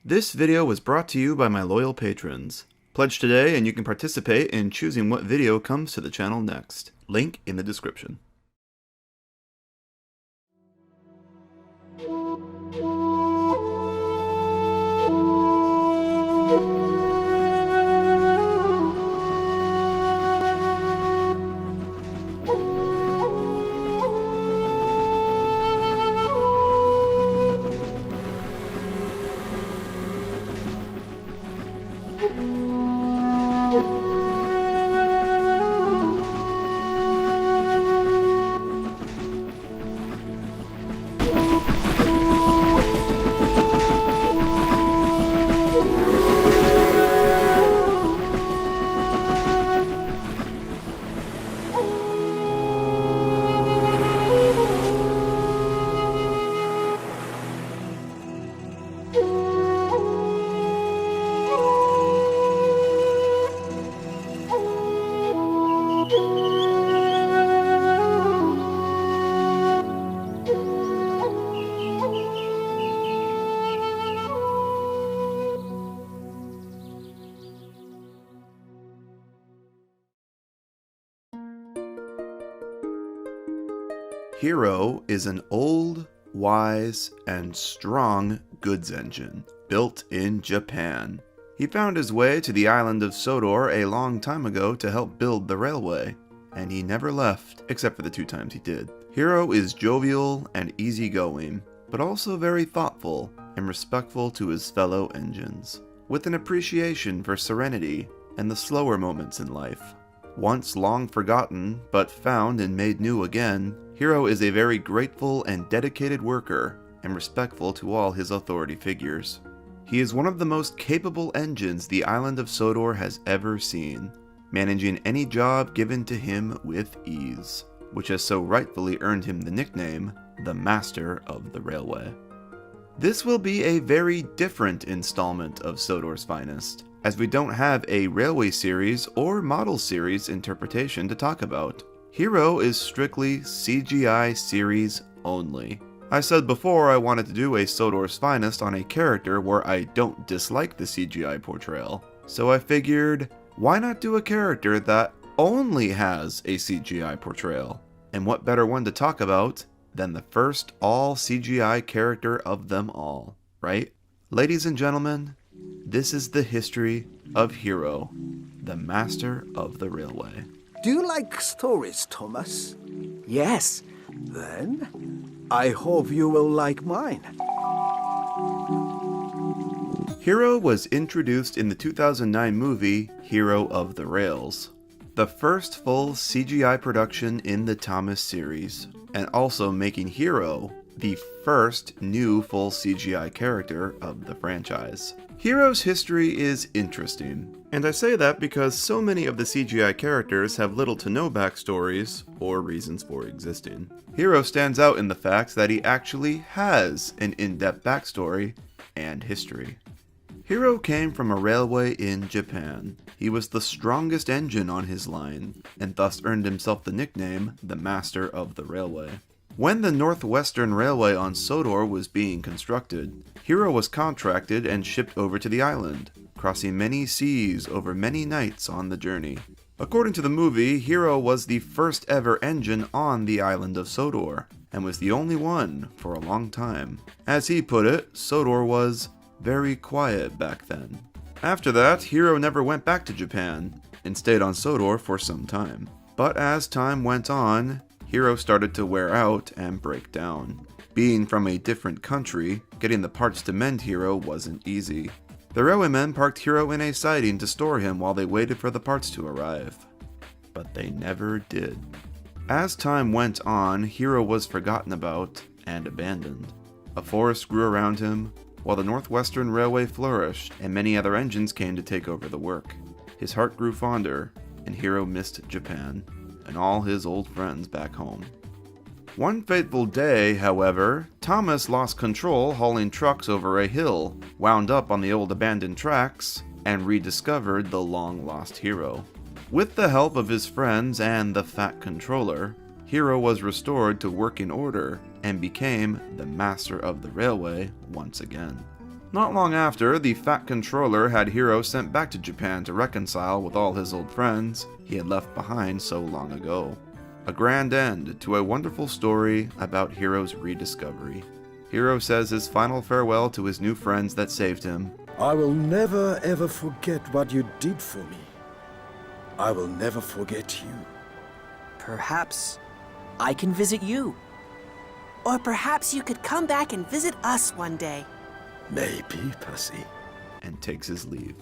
This video was brought to you by my loyal patrons. Pledge today and you can participate in choosing what video comes to the channel next. Link in the description. Hiro is an old, wise, and strong goods engine built in Japan. He found his way to the island of Sodor a long time ago to help build the railway, and he never left, except for the 2 times he did. Hiro is jovial and easygoing, but also very thoughtful and respectful to his fellow engines, with an appreciation for serenity and the slower moments in life. Once long forgotten, but found and made new again, Hiro is a very grateful and dedicated worker, and respectful to all his authority figures. He is one of the most capable engines the island of Sodor has ever seen, managing any job given to him with ease, which has so rightfully earned him the nickname, the Master of the Railway. This will be a very different installment of Sodor's Finest, as we don't have a Railway Series or Model Series interpretation to talk about. Hiro is strictly CGI series only. I said before I wanted to do a Sodor's Finest on a character where I don't dislike the CGI portrayal, so I figured, why not do a character that only has a CGI portrayal? And what better one to talk about than the first all CGI character of them all, right? Ladies and gentlemen, this is the history of Hiro, the Master of the Railway. Do you like stories, Thomas? Yes. Then, I hope you will like mine. Hiro was introduced in the 2009 movie Hero of the Rails, the first full CGI production in the Thomas series, and also making Hiro the first new full CGI character of the franchise. Hiro's history is interesting, and I say that because so many of the CGI characters have little to no backstories or reasons for existing. Hiro stands out in the fact that he actually has an in-depth backstory and history. Hiro came from a railway in Japan. He was the strongest engine on his line, and thus earned himself the nickname, the Master of the Railway. When the Northwestern Railway on Sodor was being constructed, Hiro was contracted and shipped over to the island, crossing many seas over many nights on the journey. According to the movie, Hiro was the first ever engine on the island of Sodor, and was the only one for a long time. As he put it, Sodor was very quiet back then. After that, Hiro never went back to Japan, and stayed on Sodor for some time. But as time went on, Hiro started to wear out and break down. Being from a different country, getting the parts to mend Hiro wasn't easy. The railwaymen parked Hiro in a siding to store him while they waited for the parts to arrive. But they never did. As time went on, Hiro was forgotten about and abandoned. A forest grew around him, while the Northwestern Railway flourished and many other engines came to take over the work. His heart grew fonder, and Hiro missed Japan and all his old friends back home. One fateful day, however, Thomas lost control hauling trucks over a hill, wound up on the old abandoned tracks, and rediscovered the long-lost Hiro. With the help of his friends and the Fat Controller, Hiro was restored to working order and became the Master of the Railway once again. Not long after, the Fat Controller had Hiro sent back to Japan to reconcile with all his old friends he had left behind so long ago. A grand end to a wonderful story about Hiro's rediscovery. Hiro says his final farewell to his new friends that saved him. I will never ever forget what you did for me. I will never forget you. Perhaps I can visit you. Or perhaps you could come back and visit us one day. Maybe, Pussy. And takes his leave.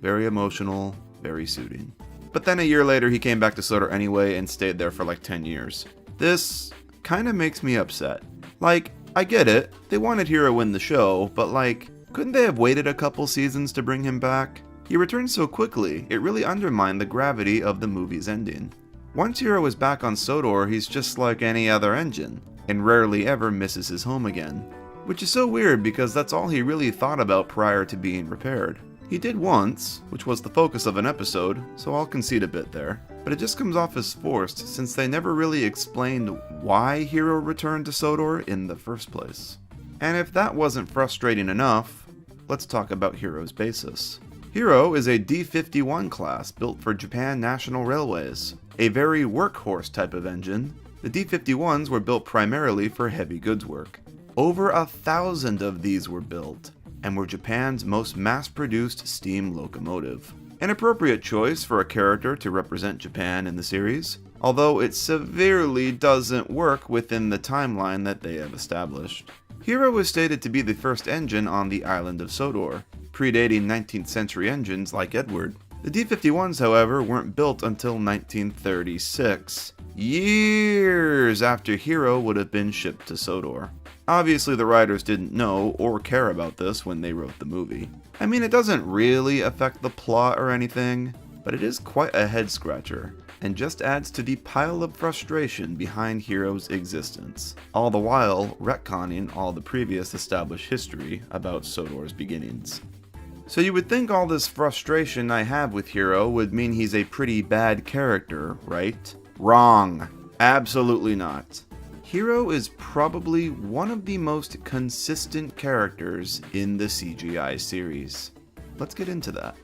Very emotional, very soothing. But then a year later he came back to Sodor anyway and stayed there for like 10 years. This kinda makes me upset. Like, I get it, they wanted Hiro in the show, but like, couldn't they have waited a couple seasons to bring him back? He returned so quickly, it really undermined the gravity of the movie's ending. Once Hiro is back on Sodor, he's just like any other engine, and rarely ever misses his home again. Which is so weird because that's all he really thought about prior to being repaired. He did once, which was the focus of an episode, so I'll concede a bit there, but it just comes off as forced since they never really explained why Hiro returned to Sodor in the first place. And if that wasn't frustrating enough, let's talk about Hiro's basis. Hiro is a D-51 class built for Japan National Railways, a very workhorse type of engine. The D-51s were built primarily for heavy goods work. Over 1,000 of these were built, and were Japan's most mass-produced steam locomotive. An appropriate choice for a character to represent Japan in the series, although it severely doesn't work within the timeline that they have established. Hiro was stated to be the first engine on the island of Sodor, predating 19th century engines like Edward. The D-51s, however, weren't built until 1936, years after Hiro would have been shipped to Sodor. Obviously the writers didn't know or care about this when they wrote the movie. I mean, it doesn't really affect the plot or anything, but it is quite a head-scratcher, and just adds to the pile of frustration behind Hiro's existence, all the while retconning all the previous established history about Sodor's beginnings. So you would think all this frustration I have with Hiro would mean he's a pretty bad character, right? Wrong. Absolutely not. Hiro is probably one of the most consistent characters in the CGI series. Let's get into that.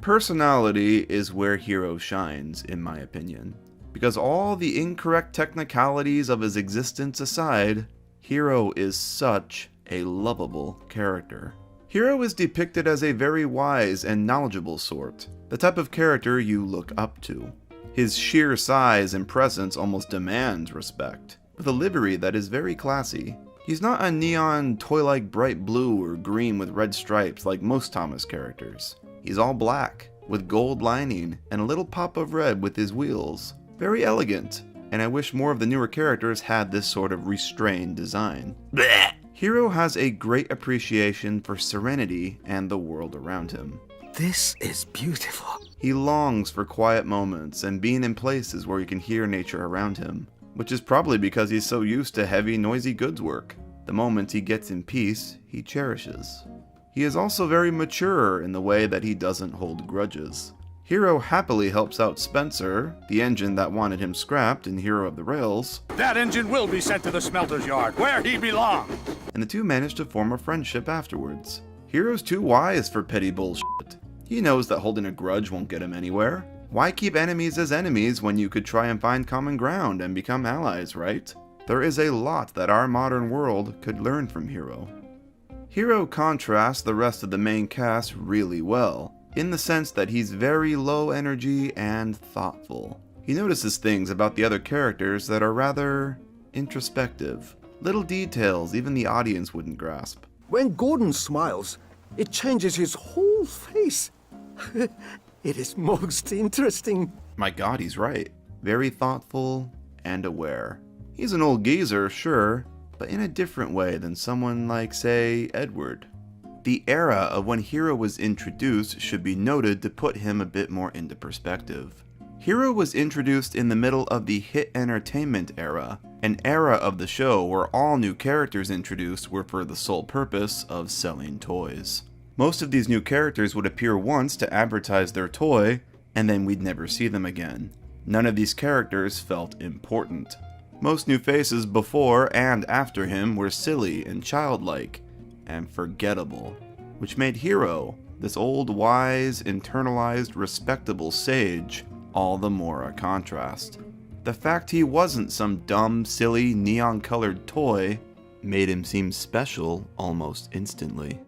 Personality is where Hiro shines, in my opinion. Because all the incorrect technicalities of his existence aside, Hiro is such a lovable character. Hiro is depicted as a very wise and knowledgeable sort, the type of character you look up to. His sheer size and presence almost demands respect, with a livery that is very classy. He's not a neon toy-like bright blue or green with red stripes like most Thomas characters. He's all black, with gold lining and a little pop of red with his wheels. Very elegant, and I wish more of the newer characters had this sort of restrained design. Blech! Hiro has a great appreciation for serenity and the world around him. This is beautiful. He longs for quiet moments and being in places where he can hear nature around him, which is probably because he's so used to heavy, noisy goods work. The moments he gets in peace, he cherishes. He is also very mature in the way that he doesn't hold grudges. Hiro happily helps out Spencer, the engine that wanted him scrapped in Hero of the Rails. That engine will be sent to the smelter's yard, where he belongs. And the two manage to form a friendship afterwards. Hiro's too wise for petty bullshit. He knows that holding a grudge won't get him anywhere. Why keep enemies as enemies when you could try and find common ground and become allies, right? There is a lot that our modern world could learn from Hiro. Hiro contrasts the rest of the main cast really well, in the sense that he's very low energy and thoughtful. He notices things about the other characters that are rather introspective. Little details even the audience wouldn't grasp. When Gordon smiles, it changes his whole face. It is most interesting. My god, he's right. Very thoughtful and aware. He's an old geezer, sure, but in a different way than someone like, say, Edward. The era of when Hiro was introduced should be noted to put him a bit more into perspective. Hiro was introduced in the middle of the hit entertainment era, an era of the show where all new characters introduced were for the sole purpose of selling toys. Most of these new characters would appear once to advertise their toy, and then we'd never see them again. None of these characters felt important. Most new faces before and after him were silly and childlike, and forgettable, which made Hiro, this old, wise, internalized, respectable sage, all the more a contrast. The fact he wasn't some dumb, silly, neon-colored toy made him seem special almost instantly.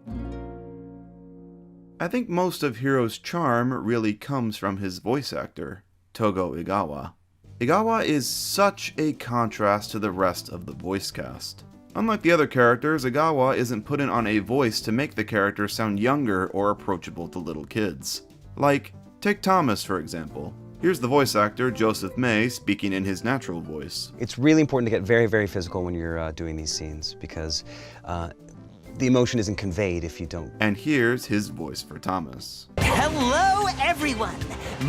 I think most of Hiro's charm really comes from his voice actor, Togo Igawa. Igawa is such a contrast to the rest of the voice cast. Unlike the other characters, Igawa isn't put in on a voice to make the character sound younger or approachable to little kids. Like, take Thomas for example. Here's the voice actor, Joseph May, speaking in his natural voice. It's really important to get very, very physical when you're doing these scenes because the emotion isn't conveyed if you don't. And here's his voice for Thomas. Hello, everyone.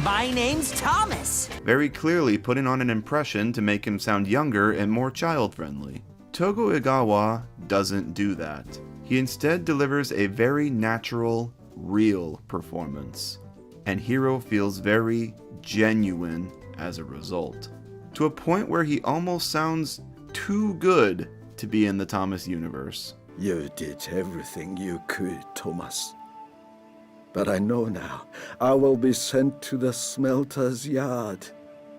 My name's Thomas. Very clearly putting on an impression to make him sound younger and more child-friendly. Togo Igawa doesn't do that. He instead delivers a very natural, real performance. And Hiro feels very genuine as a result. To a point where he almost sounds too good to be in the Thomas universe. You did everything you could, Thomas. But I know now, I will be sent to the smelter's yard.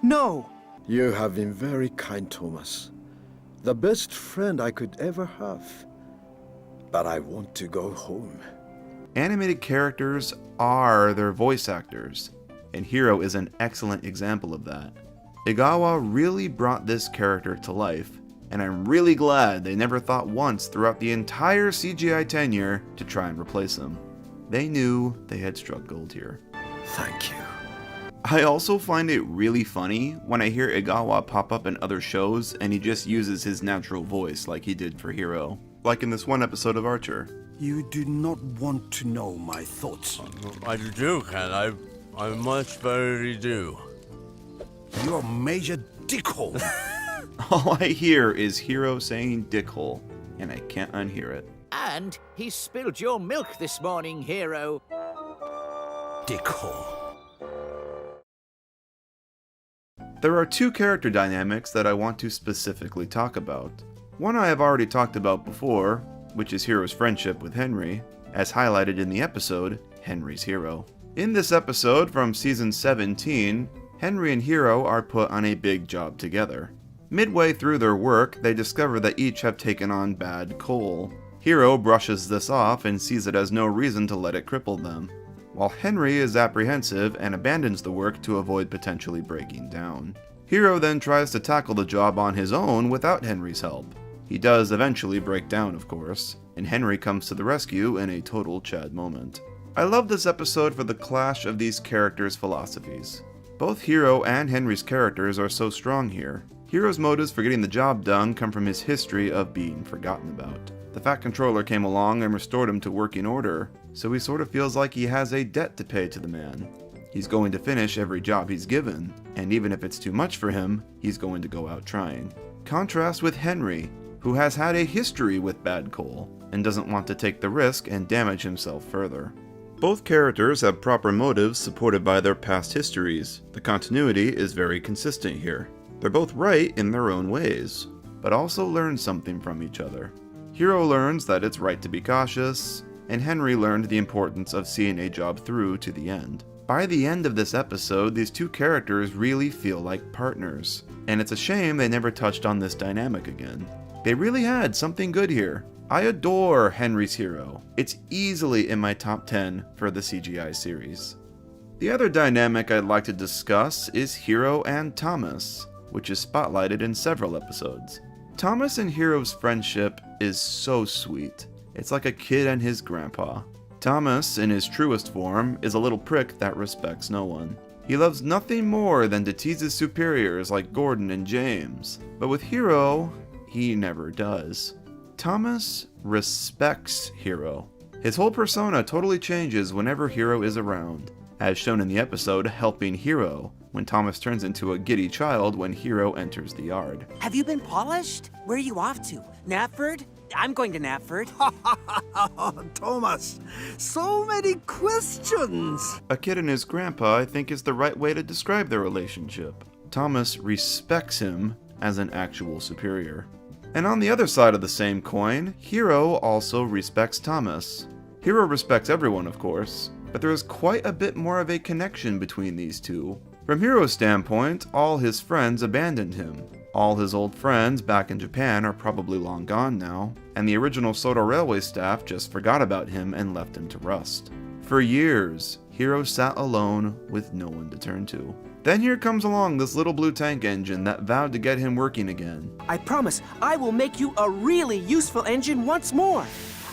No. You have been very kind, Thomas. The best friend I could ever have. But I want to go home. Animated characters are their voice actors, and Hiro is an excellent example of that. Igawa really brought this character to life, and I'm really glad they never thought once throughout the entire CGI tenure to try and replace him. They knew they had struck gold here. Thank you. I also find it really funny when I hear Igawa pop up in other shows and he just uses his natural voice like he did for Hiro. Like in this one episode of Archer. You do not want to know my thoughts. I do, Ken. I much better do. You're Major Dickhole. All I hear is Hiro saying dickhole, and I can't unhear it. And he spilled your milk this morning, Hiro. Dickhole. There are two character dynamics that I want to specifically talk about. One I have already talked about before, which is Hiro's friendship with Henry, as highlighted in the episode, Henry's Hero. In this episode from season 17, Henry and Hiro are put on a big job together. Midway through their work, they discover that each have taken on bad coal. Hiro brushes this off and sees it as no reason to let it cripple them, while Henry is apprehensive and abandons the work to avoid potentially breaking down. Hiro then tries to tackle the job on his own without Henry's help. He does eventually break down, of course, and Henry comes to the rescue in a total Chad moment. I love this episode for the clash of these characters' philosophies. Both Hiro and Henry's characters are so strong here. Hiro's motives for getting the job done come from his history of being forgotten about. The Fat Controller came along and restored him to working order, so he sort of feels like he has a debt to pay to the man. He's going to finish every job he's given, and even if it's too much for him, he's going to go out trying. Contrast with Henry, who has had a history with bad coal, and doesn't want to take the risk and damage himself further. Both characters have proper motives supported by their past histories. The continuity is very consistent here. They're both right in their own ways, but also learn something from each other. Hiro learns that it's right to be cautious, and Henry learned the importance of seeing a job through to the end. By the end of this episode, these two characters really feel like partners, and it's a shame they never touched on this dynamic again. They really had something good here. I adore Henry's Hero. It's easily in my top 10 for the CGI series. The other dynamic I'd like to discuss is Hiro and Thomas, which is spotlighted in several episodes. Thomas and Hiro's friendship is so sweet. It's like a kid and his grandpa. Thomas, in his truest form, is a little prick that respects no one. He loves nothing more than to tease his superiors like Gordon and James. But with Hiro, he never does. Thomas respects Hiro. His whole persona totally changes whenever Hiro is around, as shown in the episode Helping Hiro, when Thomas turns into a giddy child when Hiro enters the yard. Have you been polished? Where are you off to? Knapford? I'm going to Knapford. Thomas, so many questions. A kid and his grandpa, I think, is the right way to describe their relationship. Thomas respects him as an actual superior. And on the other side of the same coin, Hiro also respects Thomas. Hiro respects everyone, of course, but there is quite a bit more of a connection between these two. From Hiro's standpoint, all his friends abandoned him. All his old friends back in Japan are probably long gone now, and the original Sodor Railway staff just forgot about him and left him to rust. For years, Hiro sat alone with no one to turn to. Then here comes along this little blue tank engine that vowed to get him working again. I promise I will make you a really useful engine once more.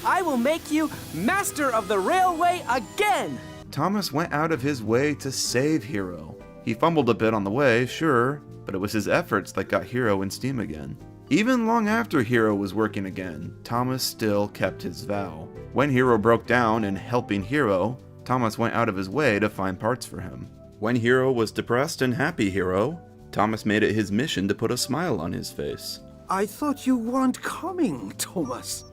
I will make you master of the railway again. Thomas went out of his way to save Hiro. He fumbled a bit on the way, sure, but it was his efforts that got Hiro in steam again. Even long after Hiro was working again, Thomas still kept his vow. When Hiro broke down in helping Hiro, Thomas went out of his way to find parts for him. When Hiro was depressed and happy Hiro, Thomas made it his mission to put a smile on his face. I thought you weren't coming, Thomas.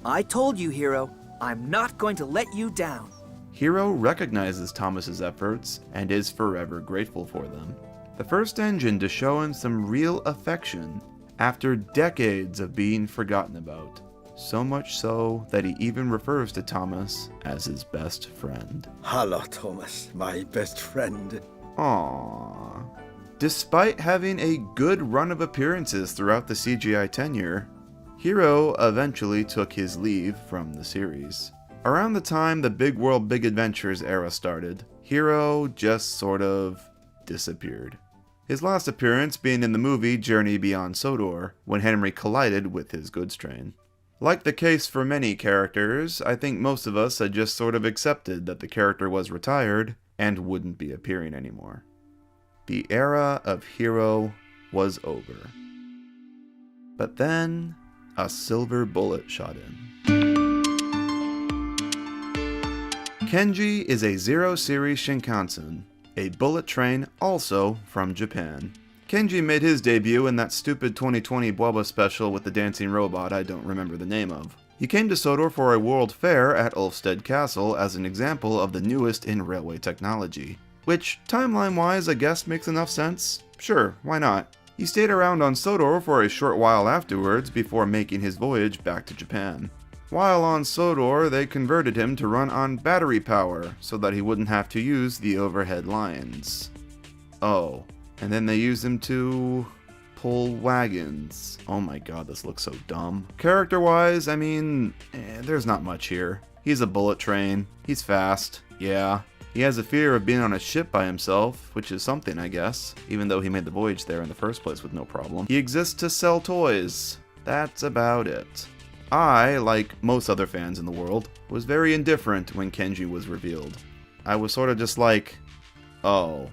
I told you, Hiro, I'm not going to let you down. Hiro recognizes Thomas's efforts and is forever grateful for them. The first engine to show him some real affection after decades of being forgotten about. So much so that he even refers to Thomas as his best friend. Hello, Thomas, my best friend. Aww. Despite having a good run of appearances throughout the CGI tenure, Hiro eventually took his leave from the series. Around the time the Big World Big Adventures era started, Hiro just sort of disappeared. His last appearance being in the movie Journey Beyond Sodor, when Henry collided with his goods train. Like the case for many characters, I think most of us had just sort of accepted that the character was retired and wouldn't be appearing anymore. The era of Hiro was over. But then, a silver bullet shot in. Kenji is a Zero Series Shinkansen, a bullet train also from Japan. Kenji made his debut in that stupid 2020 Boba special with the dancing robot I don't remember the name of. He came to Sodor for a world fair at Ulfstead Castle as an example of the newest in railway technology. Which, timeline-wise, I guess makes enough sense. Sure, why not? He stayed around on Sodor for a short while afterwards before making his voyage back to Japan. While on Sodor, they converted him to run on battery power so that he wouldn't have to use the overhead lines. Oh. And then they use him to pull wagons. Oh my god, this looks so dumb. Character-wise, I mean, there's not much here. He's a bullet train. He's fast. Yeah. He has a fear of being on a ship by himself, which is something, I guess, even though he made the voyage there in the first place with no problem. He exists to sell toys. That's about it. I, like most other fans in the world, was very indifferent when Kenji was revealed. I was sort of just like, oh.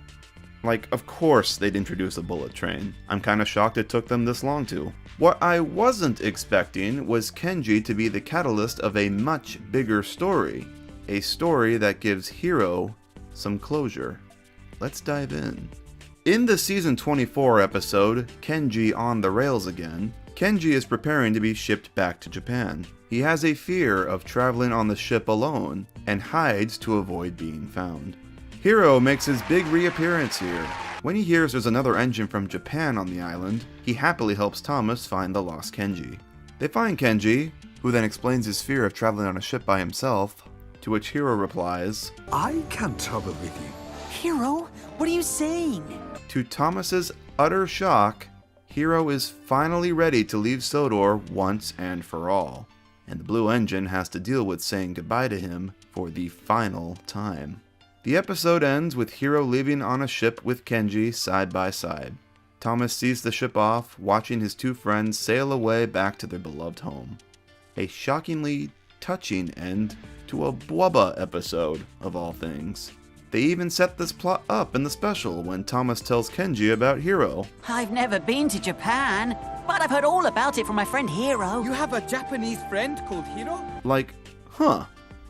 Like, of course they'd introduce a bullet train. I'm kinda shocked it took them this long to. What I wasn't expecting was Kenji to be the catalyst of a much bigger story. A story that gives Hiro some closure. Let's dive in. In the season 24 episode, Kenji on the Rails Again, Kenji is preparing to be shipped back to Japan. He has a fear of traveling on the ship alone, and hides to avoid being found. Hiro makes his big reappearance here. When he hears there's another engine from Japan on the island, he happily helps Thomas find the lost Kenji. They find Kenji, who then explains his fear of traveling on a ship by himself, to which Hiro replies, I can't travel with you. Hiro, what are you saying? To Thomas's utter shock, Hiro is finally ready to leave Sodor once and for all, and the blue engine has to deal with saying goodbye to him for the final time. The episode ends with Hiro leaving on a ship with Kenji side by side. Thomas sees the ship off, watching his two friends sail away back to their beloved home. A shockingly touching end to a Bwubba episode, of all things. They even set this plot up in the special when Thomas tells Kenji about Hiro. I've never been to Japan, but I've heard all about it from my friend Hiro. You have a Japanese friend called Hiro? Like, huh.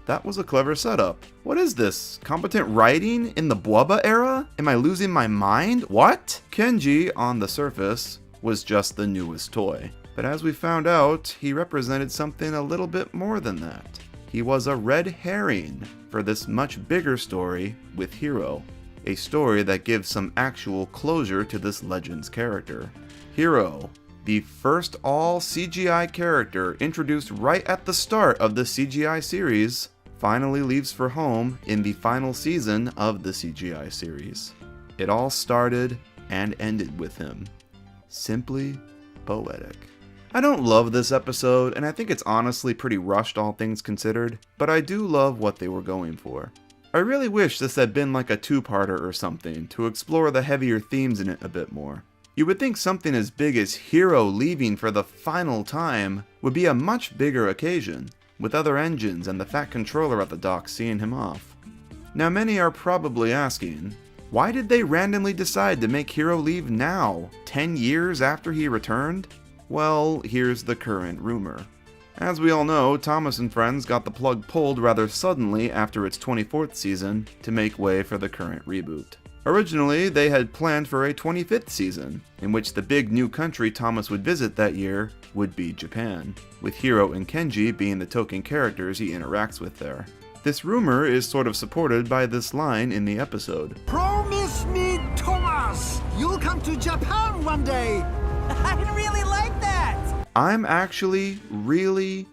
That was a clever setup. What is this? Competent writing in the Bwubba era? Am I losing my mind? What? Kenji, on the surface, was just the newest toy. But as we found out, he represented something a little bit more than that. He was a red herring for this much bigger story with Hiro. a story that gives some actual closure to this legend's character. Hiro, the first all CGI character introduced right at the start of the CGI series, finally leaves for home in the final season of the CGI series. It all started and ended with him. Simply poetic. I don't love this episode, and I think it's honestly pretty rushed all things considered, but I do love what they were going for. I really wish this had been like a two-parter or something to explore the heavier themes in it a bit more. You would think something as big as Hiro leaving for the final time would be a much bigger occasion, with other engines and the fat controller at the dock seeing him off. Now many are probably asking, why did they randomly decide to make Hiro leave now, 10 years after he returned? Well, here's the current rumor. As we all know, Thomas and Friends got the plug pulled rather suddenly after its 24th season to make way for the current reboot. Originally, they had planned for a 25th season, in which the big new country Thomas would visit that year would be Japan, with Hiro and Kenji being the token characters he interacts with there. This rumor is sort of supported by this line in the episode. Promise me, Thomas, you'll come to Japan one day. I'd really like that! I'm actually really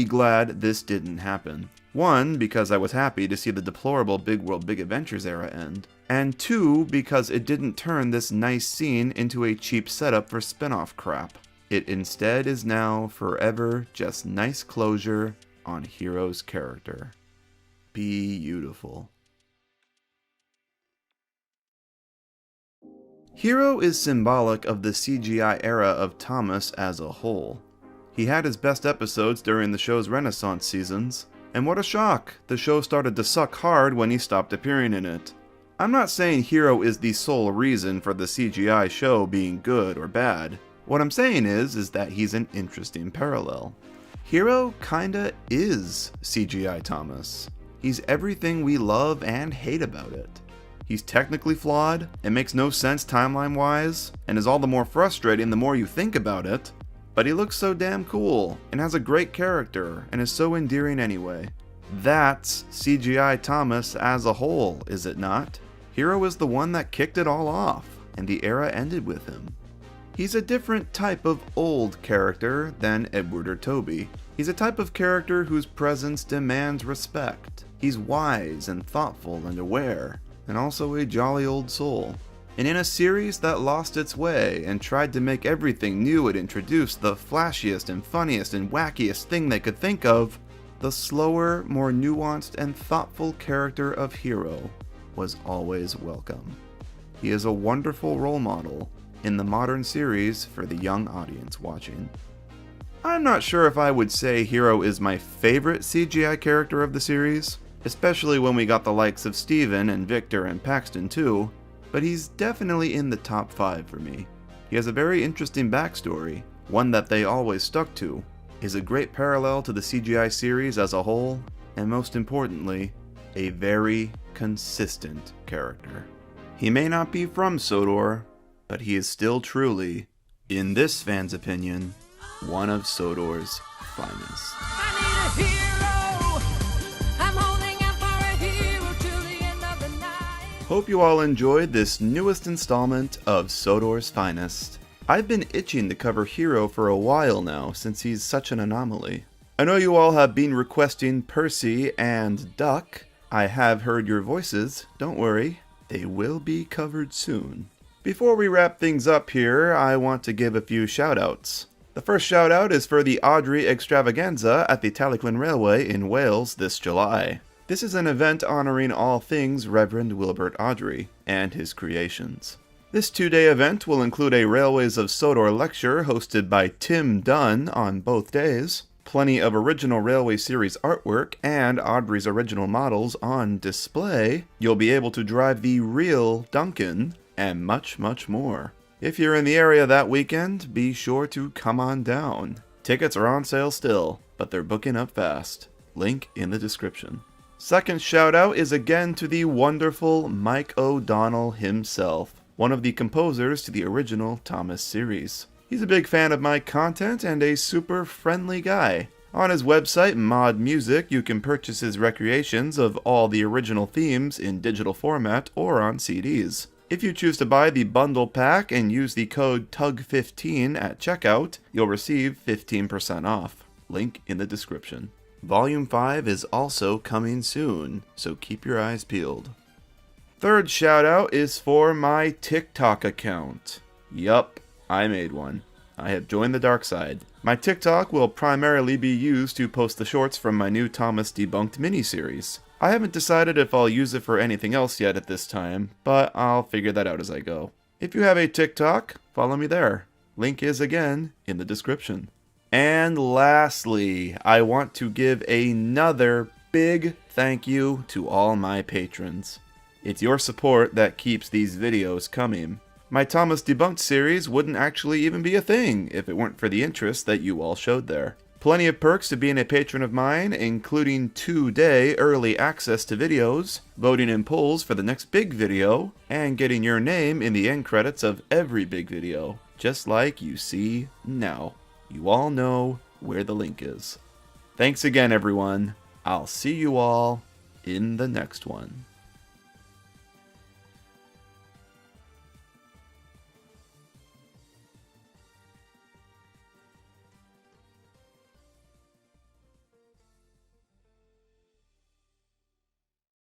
glad this didn't happen. One, because I was happy to see the deplorable Big World Big Adventures era end. And two, because it didn't turn this nice scene into a cheap setup for spin-off crap. It instead is now forever just nice closure on Hiro's character. Beautiful. Hiro is symbolic of the CGI era of Thomas as a whole. He had his best episodes during the show's Renaissance seasons, and what a shock, the show started to suck hard when he stopped appearing in it. I'm not saying Hiro is the sole reason for the CGI show being good or bad. What I'm saying is that he's an interesting parallel. Hiro kinda is CGI Thomas. He's everything we love and hate about it. He's technically flawed, it makes no sense timeline-wise, and is all the more frustrating the more you think about it, but he looks so damn cool, and has a great character, and is so endearing anyway. That's CGI Thomas as a whole, is it not? Hiro is the one that kicked it all off, and the era ended with him. He's a different type of old character than Edward or Toby. He's a type of character whose presence demands respect. He's wise and thoughtful and aware, and also a jolly old soul. And in a series that lost its way and tried to make everything new it introduced the flashiest and funniest and wackiest thing they could think of, the slower, more nuanced and thoughtful character of Hiro was always welcome. He is a wonderful role model in the modern series for the young audience watching. I'm not sure if I would say Hiro is my favorite CGI character of the series, especially when we got the likes of Steven and Victor and Paxton too, but he's definitely in the top 5 for me. He has a very interesting backstory, one that they always stuck to, is a great parallel to the CGI series as a whole, and most importantly, a very consistent character. He may not be from Sodor, but he is still truly, in this fan's opinion, one of Sodor's finest. Hope you all enjoyed this newest installment of Sodor's Finest. I've been itching to cover Hiro for a while now since he's such an anomaly. I know you all have been requesting Percy and Duck. I have heard your voices, don't worry, they will be covered soon. Before we wrap things up here, I want to give a few shoutouts. The first shoutout is for the Audrey Extravaganza at the Taliesin Railway in Wales this July. This is an event honoring all things Reverend Wilbert Audrey and his creations. This 2-day event will include a Railways of Sodor lecture hosted by Tim Dunn on both days, plenty of original Railway series artwork, and Audrey's original models on display. You'll be able to drive the real Duncan, and much more. If you're in the area that weekend, be sure to come on down. Tickets are on sale still, but they're booking up fast. Link in the description. Second shout out is again to the wonderful Mike O'Donnell himself, one of the composers to the original Thomas series. He's a big fan of my content and a super friendly guy. On his website, Musique, you can purchase his recreations of all the original themes in digital format or on CDs. If you choose to buy the bundle pack and use the code TUG15 at checkout, you'll receive 15% off. Link in the description. Volume 5 is also coming soon, so keep your eyes peeled. Third shoutout is for my TikTok account. Yup, I made one. I have joined the dark side. My TikTok will primarily be used to post the shorts from my new Thomas Debunked miniseries. I haven't decided if I'll use it for anything else yet at this time, but I'll figure that out as I go. If you have a TikTok, follow me there. Link is again in the description. And lastly, I want to give another big thank you to all my patrons. It's your support that keeps these videos coming. My Thomas Debunked series wouldn't actually even be a thing if it weren't for the interest that you all showed there. Plenty of perks to being a patron of mine, including 2-day early access to videos, voting in polls for the next big video, and getting your name in the end credits of every big video, just like you see now. You all know where the link is. Thanks again, everyone. I'll see you all in the next one.